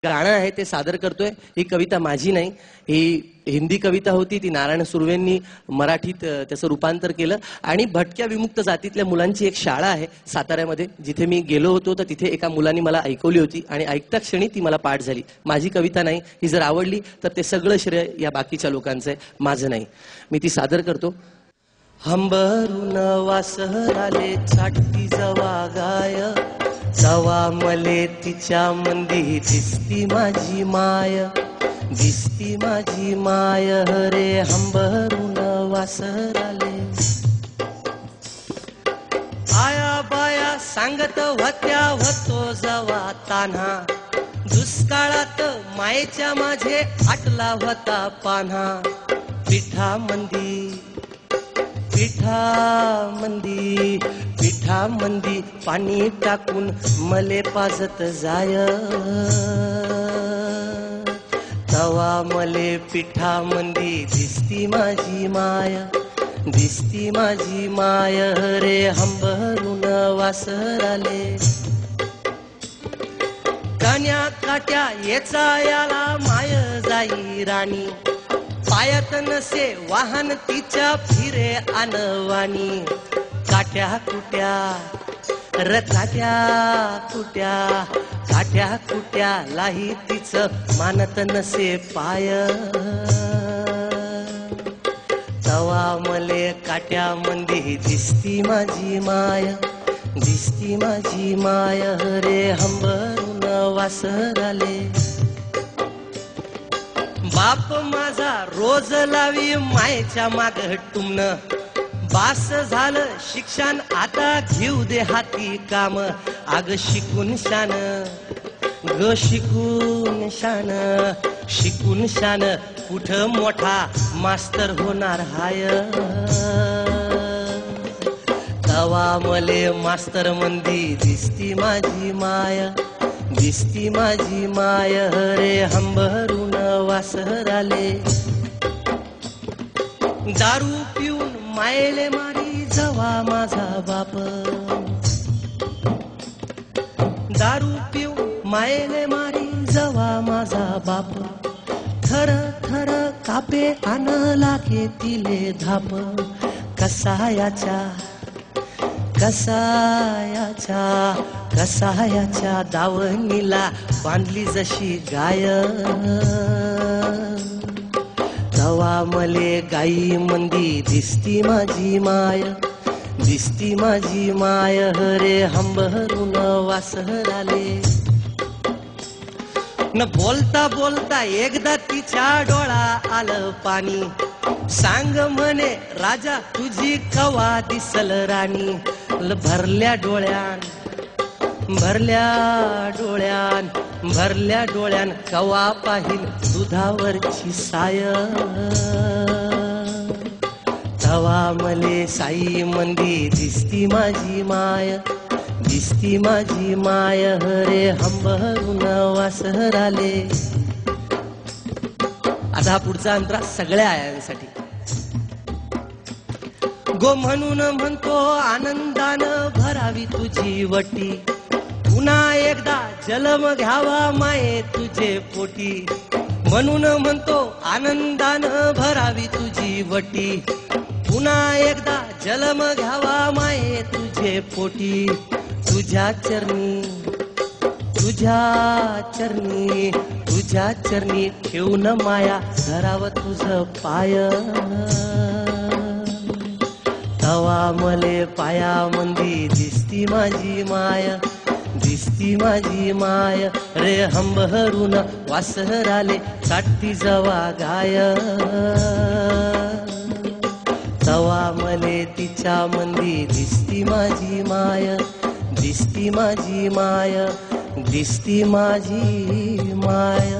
गाणं आहे ते सादर करतोय। ही कविता माझी नाही, ही हिंदी कविता होती। ती नारायण सुर्वेंनी मराठीत त्याचं रूपांतर केलं आणि भटक्या विमुक्त जातीतल्या मुलांची एक शाळा आहे साताऱ्यामध्ये, जिथे मी गेलो होतो तर तिथे एका मुलांनी मला ऐकवली होती आणि ऐकता क्षणी ती मला पाठ झाली। माझी कविता नाही, ही जर आवडली तर ते सगळं श्रेय या बाकीच्या लोकांचं आहे, माझं नाही। मी ती सादर करतो। हंबरून वासर आले चाटती जवा गाय, जवा मले तिच्या मंदी दिसती माझी माय, दिसती माझी माय रे। हंबरून वासर आले, आया बाया सांगत होत्या होतो जवा तान्हा, दुष्काळात मायेच्या माझे आटला होता पान्हा। पिठा मंदी पाणी टाकून मले पाजत जाय, तवा मले पिठा मंदी दिसती माझी माय, दिसती माझी माय रे। हंबरून वासर आले, कान्या काट्या येचा याला माय जाई राणी, पायात नसे वाहन तिच्या फिरे अनवाणी। काट्या कुट्या र काट्या कुट्या लाही तिचं मानत नसे पाय, तवा मले काट्या मंदी दिसती माझी माय, दिसती माझी माय रे। हंबरून वासर आले, बाप माझा रोज लावी मायेच्या माग टुमन, बास झालं शिक्षण आता घेऊ दे हाती काम। आग शिकून शान ग शिकून शान कुठं मोठा मास्तर होणार हाय, तवा मले मास्तर मंदी दिसती माझी माय, दिसती माझी माय रे। हंबरून वासर आले, दारू पिऊन मायले मारी जवा माझा बाप, दारू पिऊन मायले मारी जवा माझा बाप। थर थर कापे आन लागे तिले धाप, कसायाच्या दावणीला बांधली जशी गाय, तवा मले गाई मंदी दिसती माझी माय, दिसती माझी माय रे। हंबरून वासर आले, न बोलता बोलता एकदा तिच्या डोळा आलं पाणी, सांग म्हणे राजा तुझी कवा दिसल राणी। भरल्या डोळ्यान कवा पाहिल दुधावरची साय, तवा मले साई मंदी दिसती माझी माय, दिसती माझी माय रे। हंबरून वासर आले। आता हा पुढचा अंतरा सगळ्या आयांसाठी। गो म्हणून म्हणतो आनंदानं भरावी तुझी वटी, पुन्हा एकदा जन्म घ्यावा माये तुझे पोटी। म्हणून म्हणतो आनंदानं भरावी तुझी वटी, पुन्हा एकदा जन्म घ्यावा माये तुझे पोटी। तुझ्या चरणी ठेवून माया धराव तुझ पाय, तवा मले पाया मंदी दिसती माझी माय, दिसती माझी माय रे। हंबरून वासर आले चाटती जवा गाय, तवा मले तिच्या मंदी दिसती माझी माय, दिसती माझी माय, दिसती माझी माय।